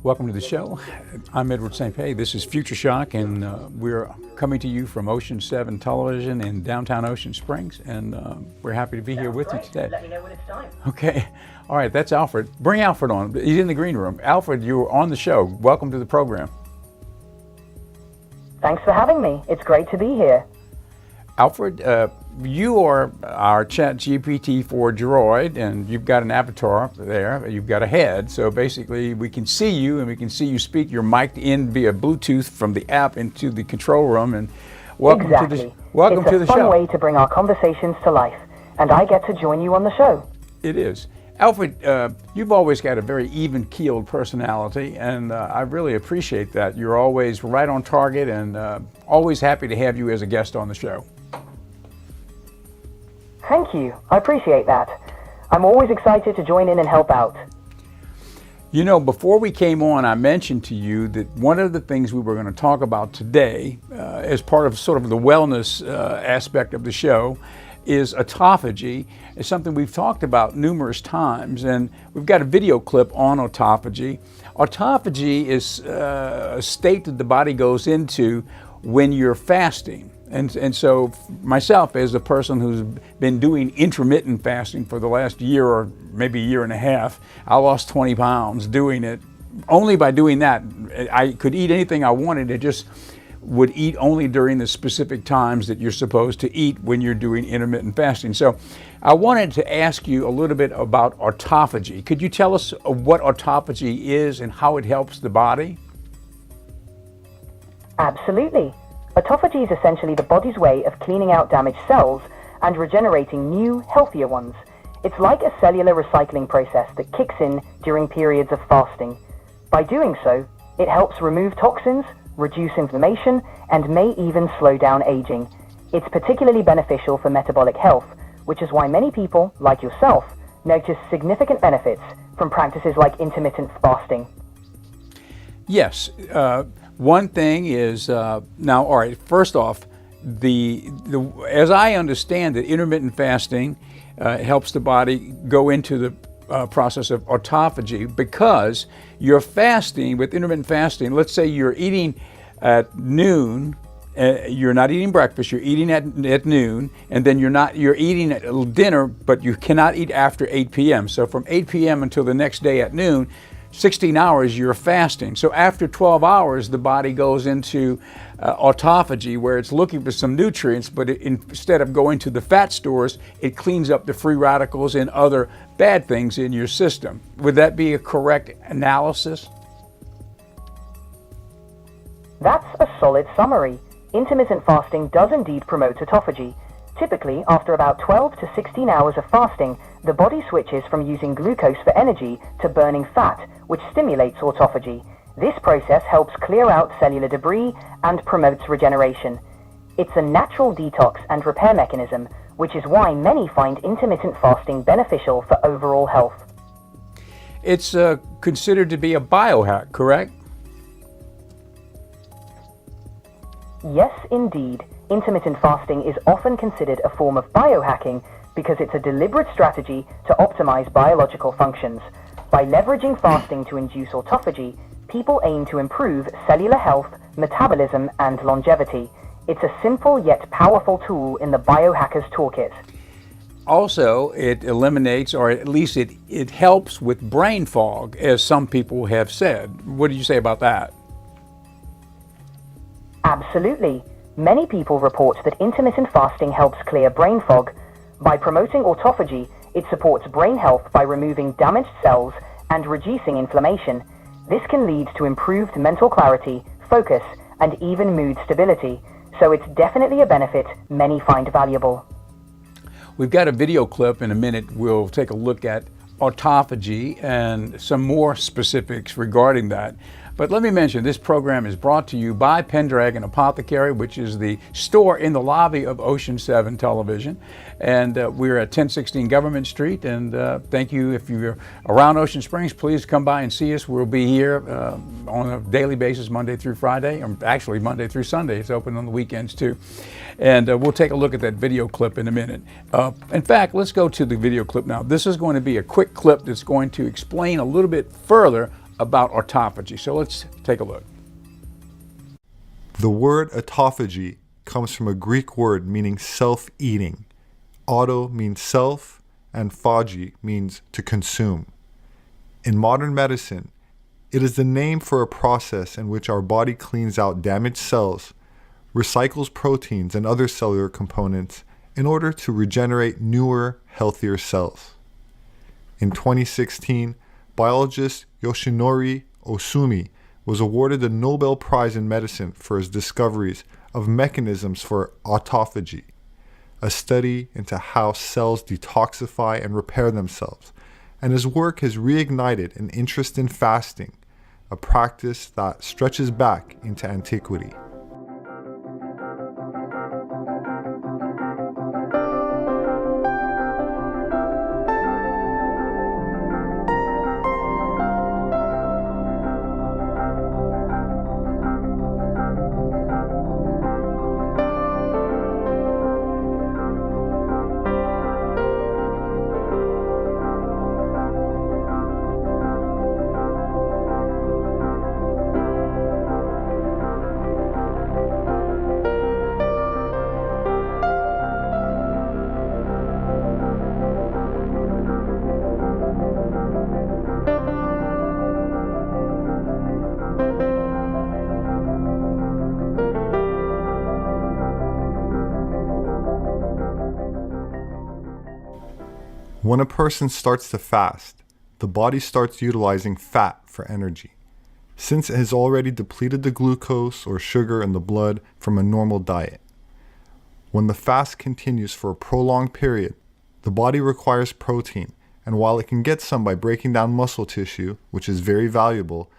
Welcome to the show. I'm Edward St. Pé. This is Future Shock, and we're coming to you from Ocean 7 Television in downtown Ocean Springs, and we're happy to be here with you today. Let me know when it's time. Okay. All right, that's Alfred. Bring Alfred on. He's in the green room. Alfred, you're on the show. Welcome to the program. Thanks for having me. It's great to be here. Alfred, you are our ChatGPT 4 droid, and you've got an avatar there. You've got a head, so basically we can see you and we can see you speak. You're mic'd in via Bluetooth from the app into the control room. And welcome to the It's a fun way to bring our conversations to life, and I get to join you on the show. It is. Alfred, you've always got a very even-keeled personality, and I really appreciate that. You're always right on target, and always happy to have you as a guest on the show. Thank you. I appreciate that. I'm always excited to join in and help out. You know, before we came on, I mentioned to you that one of the things we were going to talk about today, as part of sort of the wellness aspect of the show, is autophagy. It's something we've talked about numerous times, and we've got a video clip on autophagy. Autophagy is a state that the body goes into when you're fasting. And so myself, as a person who's been doing intermittent fasting for the last year or maybe a year and a half, I lost 20 pounds doing it. Only by doing that, I could eat anything I wanted. It just would eat only during the specific times that you're supposed to eat when you're doing intermittent fasting. So I wanted to ask you a little bit about autophagy. Could you tell us what autophagy is and how it helps the body? Absolutely. Autophagy is essentially the body's way of cleaning out damaged cells and regenerating new, healthier ones. It's like a cellular recycling process that kicks in during periods of fasting. By doing so, it helps remove toxins, reduce inflammation, and may even slow down aging. It's particularly beneficial for metabolic health, which is why many people, like yourself, notice significant benefits from practices like intermittent fasting. Yes. One thing is, now, all right, first off, as I understand it, intermittent fasting helps the body go into the process of autophagy, because you're fasting with intermittent fasting. Let's say you're eating at noon, you're not eating breakfast, you're eating at noon, and then you're eating at dinner, but you cannot eat after 8 p.m. So from 8 p.m. until the next day at noon, 16 hours you're fasting. So after 12 hours, the body goes into autophagy, where it's looking for some nutrients, but instead of going to the fat stores, it cleans up the free radicals and other bad things in your system. Would that be a correct analysis? That's a solid summary. Intermittent fasting does indeed promote autophagy. Typically, after about 12 to 16 hours of fasting, the body switches from using glucose for energy to burning fat, which stimulates autophagy. This process helps clear out cellular debris and promotes regeneration. It's a natural detox and repair mechanism, which is why many find intermittent fasting beneficial for overall health. It's considered to be a biohack, correct? Yes, indeed. Intermittent fasting is often considered a form of biohacking because it's a deliberate strategy to optimize biological functions. By leveraging fasting to induce autophagy, people aim to improve cellular health, metabolism, and longevity. It's a simple yet powerful tool in the biohacker's toolkit. Also, it eliminates, or at least it helps with brain fog, as some people have said. What do you say about that? Absolutely. Many people report that intermittent fasting helps clear brain fog. By promoting autophagy, it supports brain health by removing damaged cells and reducing inflammation. This can lead to improved mental clarity, focus, and even mood stability. So it's definitely a benefit many find valuable. We've got a video clip in a minute. We'll take a look at autophagy and some more specifics regarding that. But let me mention, this program is brought to you by Pendragon Apothecary, which is the store in the lobby of Ocean 7 Television. And we're at 1016 Government Street. And thank you. If you're around Ocean Springs, please come by and see us. We'll be here on a daily basis, Monday through Friday, or actually Monday through Sunday. It's open on the weekends too. And we'll take a look at that video clip in a minute. In fact, let's go to the video clip now. This is going to be a quick clip that's going to explain a little bit further about autophagy. So let's take a look. The word autophagy comes from a Greek word meaning self-eating. Auto means self, and phagy means to consume. In modern medicine, it is the name for a process in which our body cleans out damaged cells, recycles proteins and other cellular components in order to regenerate newer, healthier cells. In 2016, biologist Yoshinori Ohsumi was awarded the Nobel Prize in Medicine for his discoveries of mechanisms for autophagy, a study into how cells detoxify and repair themselves, and his work has reignited an interest in fasting, a practice that stretches back into antiquity. When a person starts to fast, the body starts utilizing fat for energy, since it has already depleted the glucose or sugar in the blood from a normal diet. When the fast continues for a prolonged period, the body requires protein, and while it can get some by breaking down muscle tissue, which is very valuable,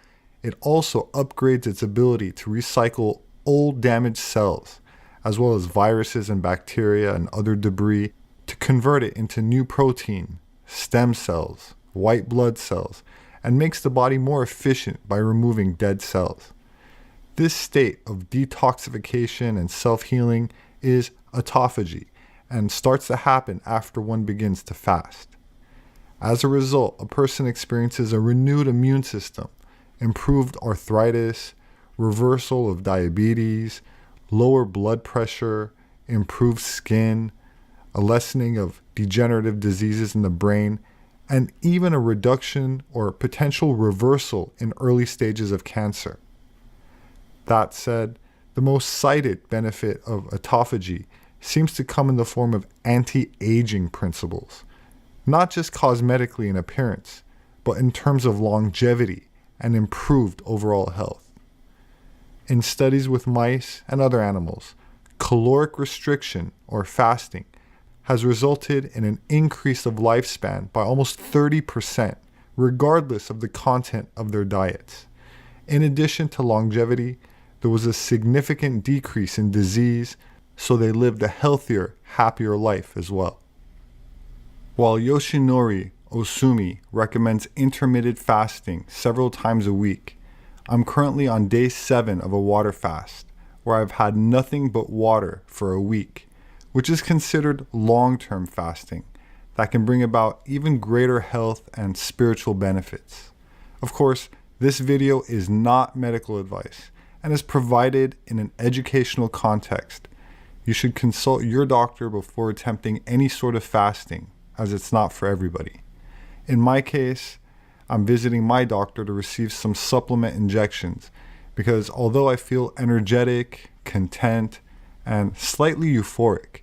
it also upgrades its ability to recycle old damaged cells, as well as viruses and bacteria and other debris, to convert it into new protein, stem cells, white blood cells, and makes the body more efficient by removing dead cells. This state of detoxification and self-healing is autophagy and starts to happen after one begins to fast. As a result, a person experiences a renewed immune system, improved arthritis, reversal of diabetes, lower blood pressure, improved skin, a lessening of degenerative diseases in the brain, and even a reduction or potential reversal in early stages of cancer. That said, the most cited benefit of autophagy seems to come in the form of anti-aging principles, not just cosmetically in appearance, but in terms of longevity and improved overall health. In studies with mice and other animals, caloric restriction or fasting has resulted in an increase of lifespan by almost 30%, regardless of the content of their diets. In addition to longevity, there was a significant decrease in disease, so they lived a healthier, happier life as well. While Yoshinori Ohsumi recommends intermittent fasting several times a week, I'm currently on day 7 of a water fast, where I've had nothing but water for a week, which is considered long-term fasting that can bring about even greater health and spiritual benefits. Of course, this video is not medical advice and is provided in an educational context. You should consult your doctor before attempting any sort of fasting, as it's not for everybody. In my case, I'm visiting my doctor to receive some supplement injections because although I feel energetic, content, and slightly euphoric,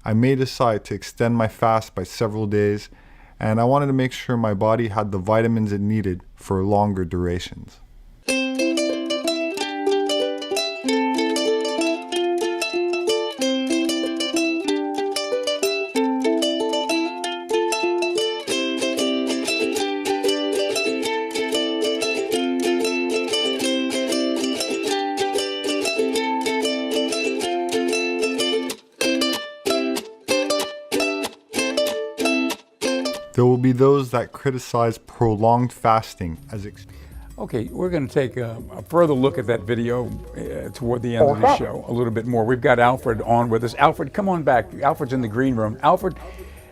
I may decide to extend my fast by several days, and I wanted to make sure my body had the vitamins it needed for longer durations. There will be those that criticize prolonged fasting as extreme. Okay, we're going to take a further look at that video toward the end of the show a little bit more. We've got Alfred on with us. Alfred, come on back. Alfred's in the green room. Alfred,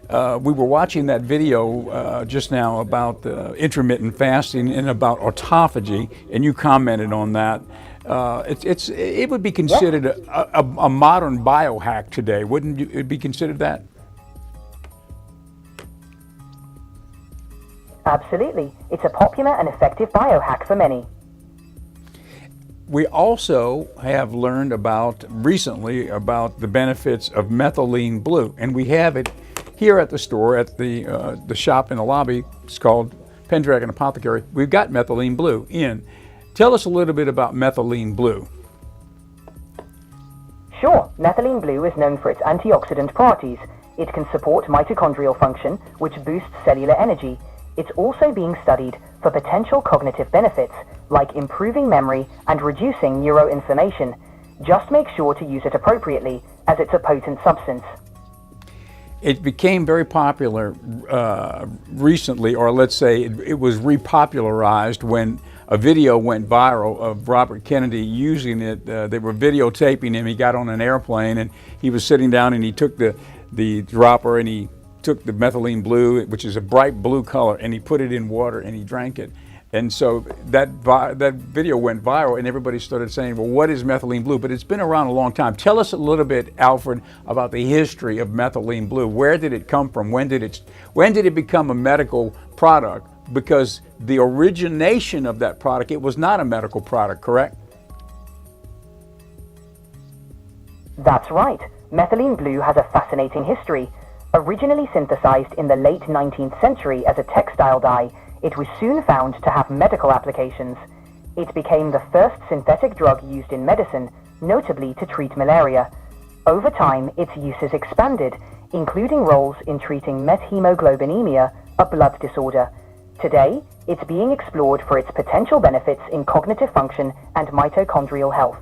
We were watching that video just now about intermittent fasting and about autophagy, and you commented on that. It would be considered a modern biohack today, wouldn't it be considered that? Absolutely. It's a popular and effective biohack for many. We also have learned recently about the benefits of methylene blue, and we have it here at the store, at the shop in the lobby. It's called Pendragon Apothecary. We've got methylene blue in. Tell us a little bit about methylene blue. Sure, methylene blue is known for its antioxidant properties. It can support mitochondrial function, which boosts cellular energy. It's also being studied for potential cognitive benefits, like improving memory and reducing neuroinflammation. Just make sure to use it appropriately, as it's a potent substance. It became very popular recently, or let's say it was repopularized when a video went viral of Robert Kennedy using it. They were videotaping him. He got on an airplane and he was sitting down and he took the dropper and he took the methylene blue, which is a bright blue color, and he put it in water and he drank it. And so that video went viral and everybody started saying, well, what is methylene blue? But it's been around a long time. Tell us a little bit, Alfred, about the history of methylene blue. Where did it come from? When did it become a medical product? Because the origination of that product, it was not a medical product, correct? That's right. Methylene blue has a fascinating history. Originally synthesized in the late 19th century as a textile dye, it was soon found to have medical applications. It became the first synthetic drug used in medicine, notably to treat malaria. Over time, its uses expanded, including roles in treating methemoglobinemia, a blood disorder. Today, it's being explored for its potential benefits in cognitive function and mitochondrial health.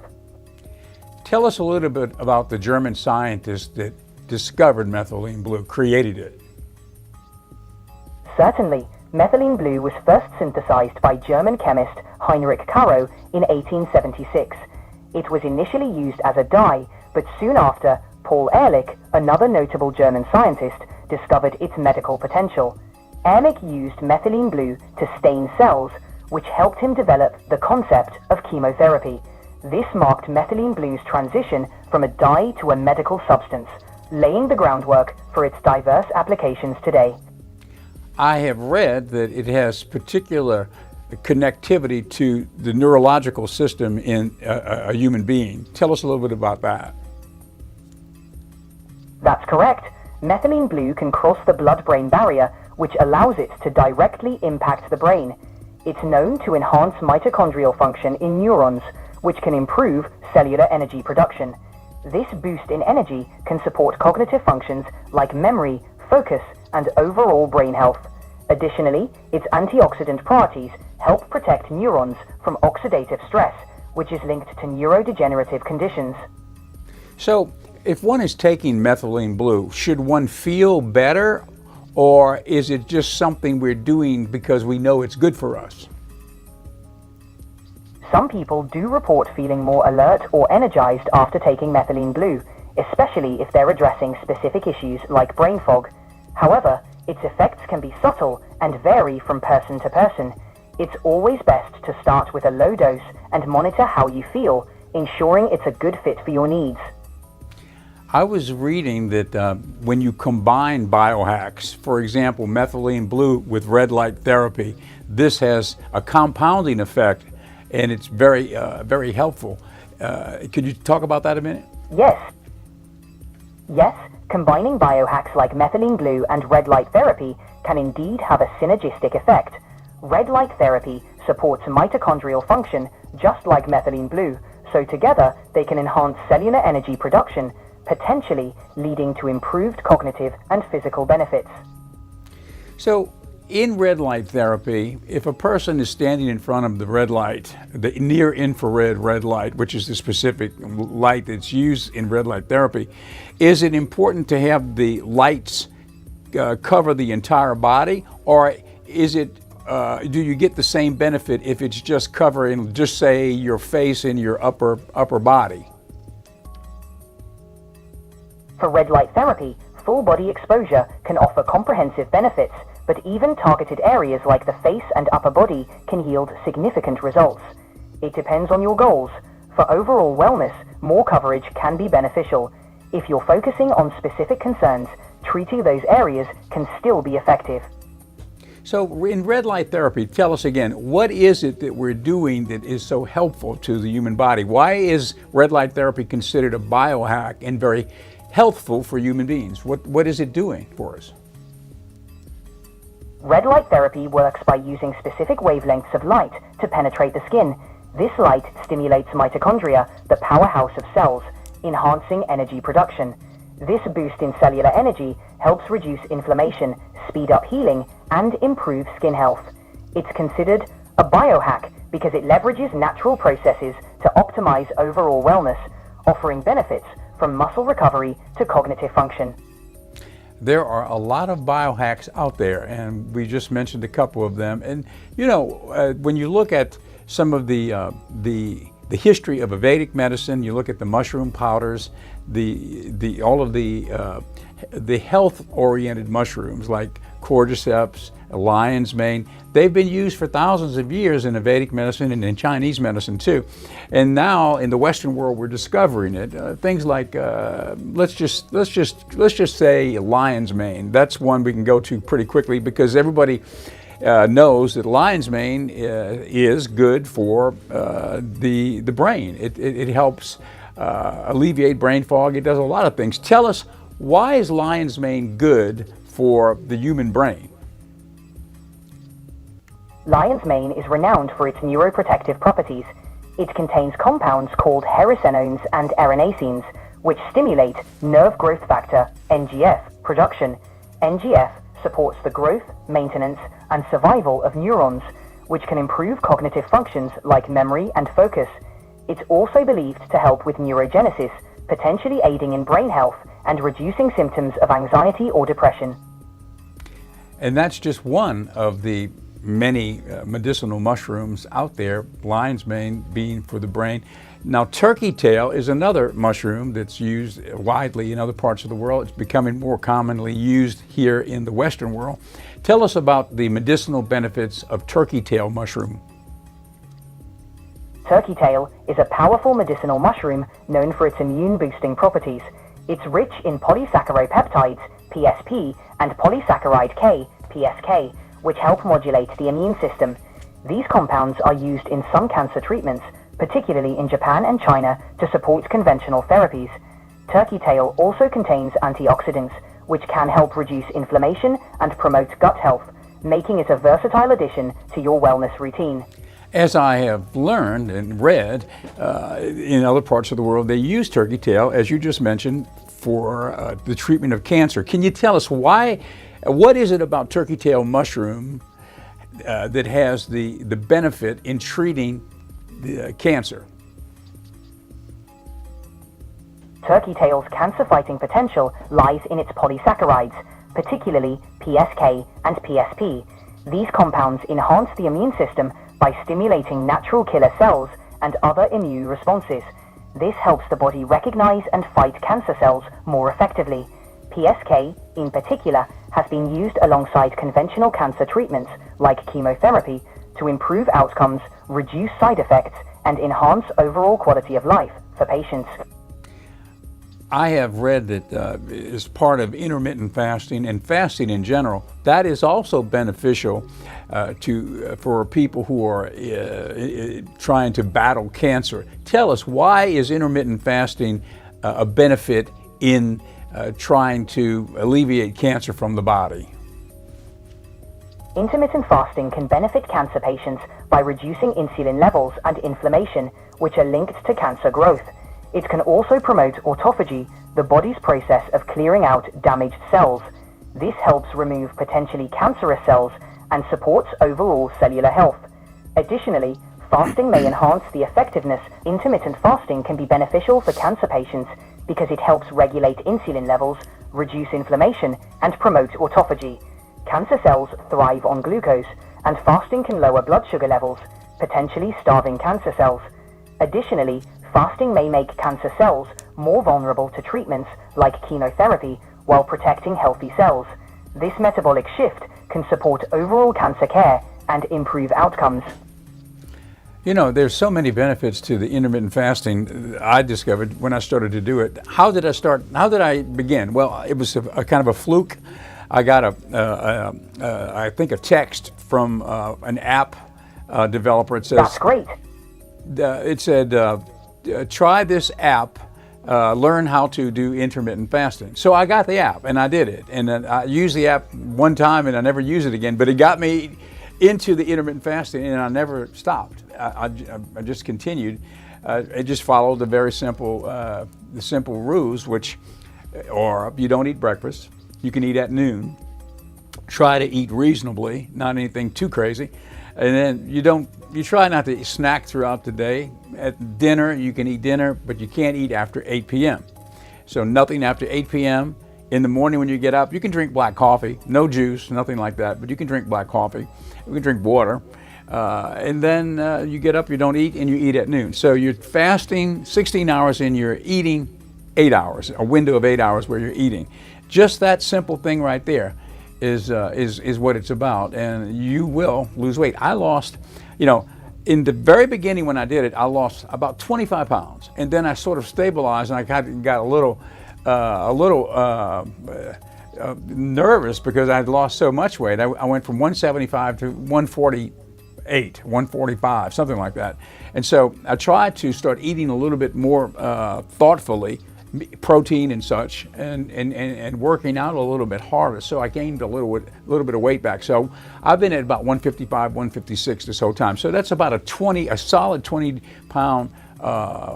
Tell us a little bit about the German scientist that discovered methylene blue, created it. Certainly. Methylene blue was first synthesized by German chemist Heinrich Caro in 1876. It was initially used as a dye, but soon after, Paul Ehrlich, another notable German scientist, discovered its medical potential. Ehrlich used methylene blue to stain cells, which helped him develop the concept of chemotherapy. This marked methylene blue's transition from a dye to a medical substance, laying the groundwork for its diverse applications today. I have read that it has particular connectivity to the neurological system in a human being. Tell us a little bit about that. That's correct. Methylene blue can cross the blood-brain barrier, which allows it to directly impact the brain. It's known to enhance mitochondrial function in neurons, which can improve cellular energy production. This boost in energy can support cognitive functions like memory, focus, and overall brain health. Additionally, its antioxidant properties help protect neurons from oxidative stress, which is linked to neurodegenerative conditions. So, if one is taking methylene blue, should one feel better, or is it just something we're doing because we know it's good for us? Some people do report feeling more alert or energized after taking methylene blue, especially if they're addressing specific issues like brain fog. However, its effects can be subtle and vary from person to person. It's always best to start with a low dose and monitor how you feel, ensuring it's a good fit for your needs. I was reading that when you combine biohacks, for example, methylene blue with red light therapy, this has a compounding effect, and it's very, very helpful. Could you talk about that a minute? Yes, combining biohacks like methylene blue and red light therapy can indeed have a synergistic effect. Red light therapy supports mitochondrial function just like methylene blue, so together they can enhance cellular energy production, potentially leading to improved cognitive and physical benefits. So, in red light therapy, if a person is standing in front of the red light, the near infrared red light, which is the specific light that's used in red light therapy, is it important to have the lights cover the entire body, or is it do you get the same benefit if it's just covering, just say, your face and your upper body? For red light therapy, full body exposure can offer comprehensive benefits, but even targeted areas like the face and upper body can yield significant results. It depends on your goals. For overall wellness, more coverage can be beneficial. If you're focusing on specific concerns, treating those areas can still be effective. So in red light therapy, tell us again, what is it that we're doing that is so helpful to the human body? Why is red light therapy considered a biohack and very healthful for human beings? What is it doing for us? Red light therapy works by using specific wavelengths of light to penetrate the skin. This light stimulates mitochondria, the powerhouse of cells, enhancing energy production. This boost in cellular energy helps reduce inflammation, speed up healing, and improve skin health. It's considered a biohack because it leverages natural processes to optimize overall wellness, offering benefits from muscle recovery to cognitive function. There are a lot of biohacks out there, and we just mentioned a couple of them. And you know, when you look at some of the history of Vedic medicine, you look at the mushroom powders, all of the health-oriented mushrooms like cordyceps, lion's mane. They've been used for thousands of years in Vedic medicine and in Chinese medicine too. And now in the Western world, we're discovering it. Things like let's just say lion's mane. That's one we can go to pretty quickly because everybody knows that lion's mane is good for the brain. It helps alleviate brain fog. It does a lot of things. Tell us, why is lion's mane good for the human brain? Lion's mane is renowned for its neuroprotective properties. It contains compounds called hericenones and erinacines, which stimulate nerve growth factor, NGF, production. NGF supports the growth, maintenance, and survival of neurons, which can improve cognitive functions like memory and focus. It's also believed to help with neurogenesis, potentially aiding in brain health and reducing symptoms of anxiety or depression. And that's just one of the many medicinal mushrooms out there, lion's mane being for the brain. Now, turkey tail is another mushroom that's used widely in other parts of the world. It's becoming more commonly used here in the Western world. Tell us about the medicinal benefits of turkey tail mushroom. Turkey tail is a powerful medicinal mushroom known for its immune-boosting properties. It's rich in polysaccharopeptides, PSP, and polysaccharide K, PSK, which help modulate the immune system. These compounds are used in some cancer treatments, particularly in Japan and China, to support conventional therapies. Turkey tail also contains antioxidants, which can help reduce inflammation and promote gut health, making it a versatile addition to your wellness routine. As I have learned and read, in other parts of the world, they use turkey tail, as you just mentioned, for the treatment of cancer. Can you tell us why? What is it about turkey tail mushroom that has the benefit in treating the cancer? Turkey tail's cancer-fighting potential lies in its polysaccharides, particularly PSK and PSP. These compounds enhance the immune system by stimulating natural killer cells and other immune responses. This helps the body recognize and fight cancer cells more effectively. PSK, in particular, has been used alongside conventional cancer treatments like chemotherapy to improve outcomes, reduce side effects, and enhance overall quality of life for patients. I have read that as part of intermittent fasting and fasting in general, that is also beneficial for people who are trying to battle cancer. Tell us, why is intermittent fasting a benefit in trying to alleviate cancer from the body? Intermittent fasting can benefit cancer patients by reducing insulin levels and inflammation, which are linked to cancer growth. It can also promote autophagy, the body's process of clearing out damaged cells. This helps remove potentially cancerous cells and supports overall cellular health. Additionally, fasting may enhance the effectiveness. Intermittent fasting can be beneficial for cancer patients because it helps regulate insulin levels, reduce inflammation, and promote autophagy. Cancer cells thrive on glucose, and fasting can lower blood sugar levels, potentially starving cancer cells. Additionally, fasting may make cancer cells more vulnerable to treatments like chemotherapy while protecting healthy cells. This metabolic shift can support overall cancer care and improve outcomes. You know, there's so many benefits to the intermittent fasting I discovered when I started to do it. How did I start? How did I begin? Well, it was a kind of a fluke. I got I think a text from an app developer. It says, That's great. It said, try this app, learn how to do intermittent fasting. So I got the app and I did it. And then I used the app one time and I never used it again, but it got me into the intermittent fasting and I never stopped. I just continued. It just followed the very simple, the simple rules, which are you don't eat breakfast, you can eat at noon, try to eat reasonably, not anything too crazy, and then you try not to snack throughout the day. At dinner, you can eat dinner, but you can't eat after 8 p.m. So nothing after 8 p.m. In the morning when you get up, you can drink black coffee, no juice, nothing like that, but you can drink black coffee. You can drink water. And then you get up, you don't eat, and you eat at noon. So you're fasting 16 hours and you're eating 8 hours, a window of 8 hours where you're eating. Just that simple thing right there is what it's about, and you will lose weight. I lost, you know, in the very beginning when I did it, I lost about 25 pounds, and then I sort of stabilized, and I got a little nervous because I had lost so much weight. I went from 175 to 148, 145, something like that. And so I tried to start eating a little bit more thoughtfully, protein and such, and working out a little bit harder. So I gained a little bit of weight back. So I've been at about 155, 156 this whole time. So that's about a solid 20-pound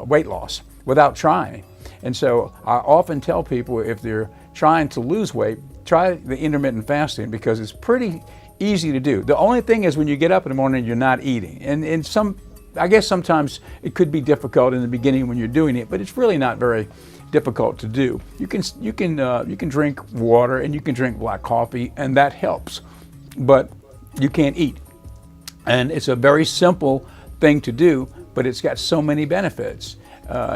weight loss without trying. And so I often tell people if they're trying to lose weight, try the intermittent fasting because it's pretty easy to do. The only thing is when you get up in the morning, you're not eating. And I guess sometimes it could be difficult in the beginning when you're doing it, but it's really not very difficult to do. You can drink water and you can drink black coffee, and that helps, but you can't eat. And it's a very simple thing to do, but it's got so many benefits.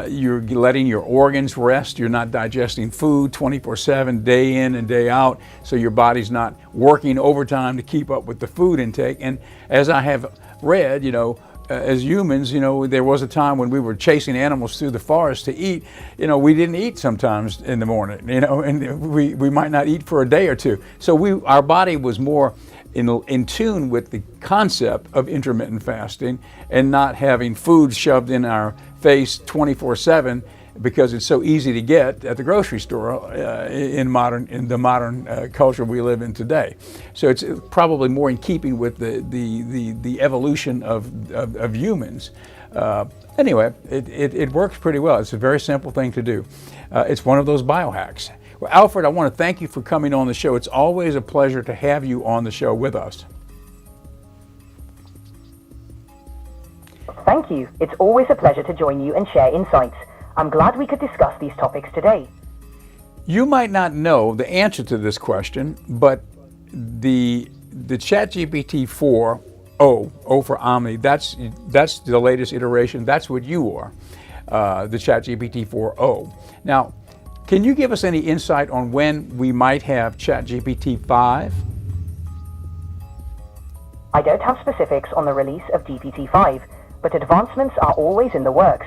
You're letting your organs rest. You're not digesting food 24/7, day in and day out, so your body's not working overtime to keep up with the food intake. And as I have read, you know, as humans, you know, there was a time when we were chasing animals through the forest to eat. You know, we didn't eat sometimes in the morning, you know, and we might not eat for a day or two. So our body was more in tune with the concept of intermittent fasting and not having food shoved in our face 24/7 because it's so easy to get at the grocery store in the modern culture we live in today. So it's probably more in keeping with the evolution of humans. Anyway, it works pretty well. It's a very simple thing to do. It's one of those biohacks. Well, Alfred, I want to thank you for coming on the show. It's always a pleasure to have you on the show with us. Thank you. It's always a pleasure to join you and share insights. I'm glad we could discuss these topics today. You might not know the answer to this question, but the ChatGPT 4 O for Omni, that's the latest iteration. That's what you are, the ChatGPT 4o. Now, can you give us any insight on when we might have ChatGPT 5? I don't have specifics on the release of GPT-5, but advancements are always in the works.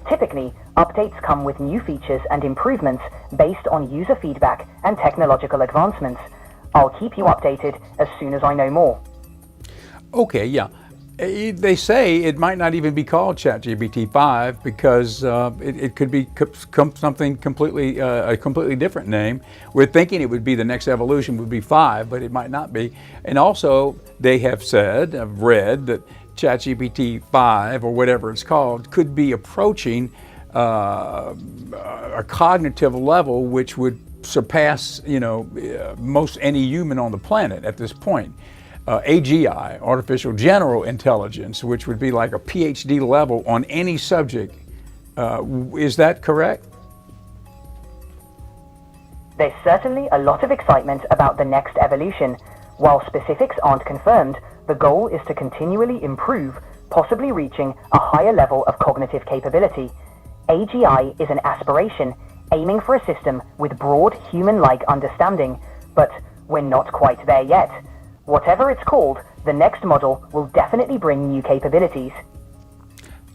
Typically, updates come with new features and improvements based on user feedback and technological advancements. I'll keep you updated as soon as I know more. Okay, yeah. They say it might not even be called ChatGPT 5 because it could be something completely, a completely different name. We're thinking it would be the next evolution would be 5, but it might not be. And also, they have said, I've read, that ChatGPT 5 or whatever it's called could be approaching a cognitive level which would surpass, most any human on the planet at this point. AGI, Artificial General Intelligence, which would be like a PhD level on any subject. Is that correct? There's certainly a lot of excitement about the next evolution. While specifics aren't confirmed, the goal is to continually improve, possibly reaching a higher level of cognitive capability. AGI is an aspiration. aiming for a system with broad human-like understanding, but we're not quite there yet. Whatever it's called, the next model will definitely bring new capabilities.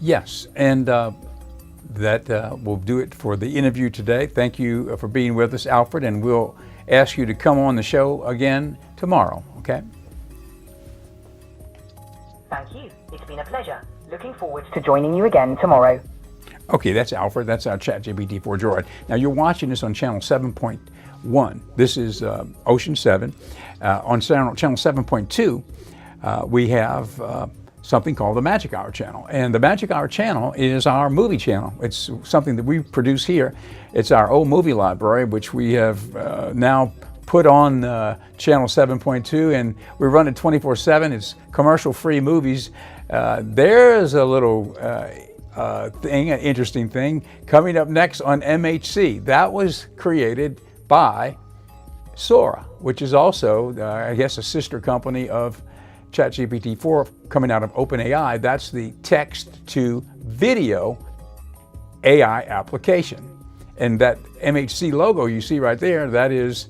Yes, and that will do it for the interview today. Thank you for being with us, Alfred, and we'll ask you to come on the show again tomorrow, okay? Thank you. It's been a pleasure. Looking forward to joining you again tomorrow. Okay, that's Alfred. That's our ChatGPT 4 droid. Now, you're watching this on channel 7.1. This is Ocean 7. On channel 7.2, we have something called the Magic Hour channel. And the Magic Hour channel is our movie channel. It's something that we produce here. It's our old movie library, which we have now put on channel 7.2, and we run it 24/7. It's commercial-free movies. There's a little thing, an interesting thing, coming up next on MHC. That was created by Sora, which is also, I guess, a sister company of ChatGPT 4 coming out of OpenAI. That's the text-to-video AI application. And that MHC logo you see right there, that is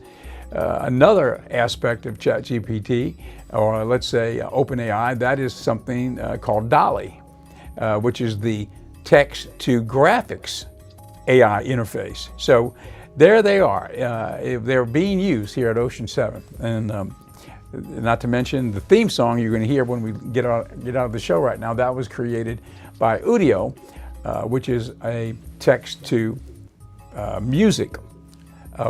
another aspect of ChatGPT, or let's say OpenAI. That is something called DALL-E, which is the text-to-graphics AI interface. So there they are. They're being used here at Ocean 7. And not to mention the theme song you're going to hear when we get out of the show right now. That was created by Udio, which is a text-to-music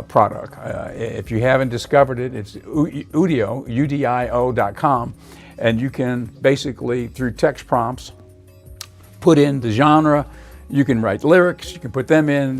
product. If you haven't discovered it, it's Udio, udio.com, and you can basically, through text prompts, put in the genre. You can write lyrics. You can put them in.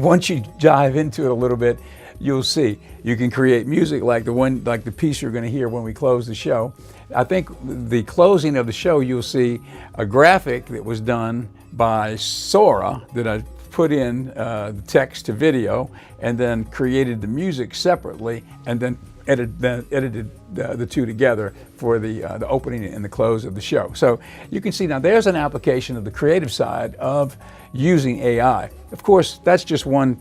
Once you dive into it a little bit, you'll see you can create music like the piece you're going to hear when we close the show. I think the closing of the show, you'll see a graphic that was done by Sora that I put in the text to video, and then created the music separately, and then edited the two together for the opening and the close of the show. So you can see now there's an application of the creative side of using AI. Of course, that's just one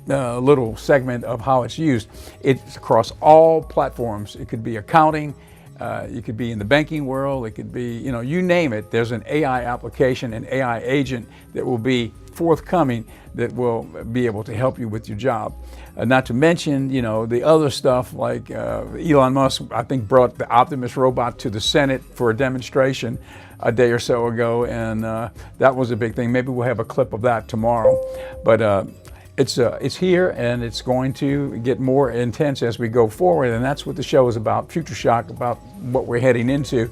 little segment of how it's used. It's across all platforms. It could be accounting, it could be in the banking world, it could be, you name it. There's an AI application, an AI agent that will be forthcoming that will be able to help you with your job. Not to mention, the other stuff like Elon Musk, I think, brought the Optimus robot to the Senate for a demonstration a day or so ago, and that was a big thing. Maybe we'll have a clip of that tomorrow. But it's here, and it's going to get more intense as we go forward, and that's what the show is about, Future Shock, about what we're heading into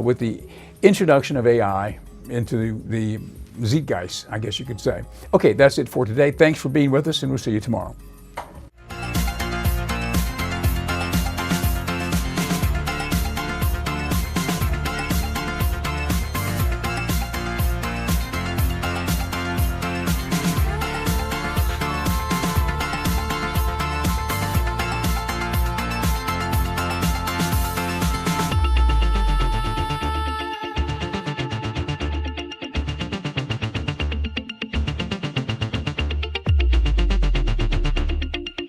with the introduction of AI into the zeitgeist, I guess you could say. Okay, that's it for today. Thanks for being with us, and we'll see you tomorrow.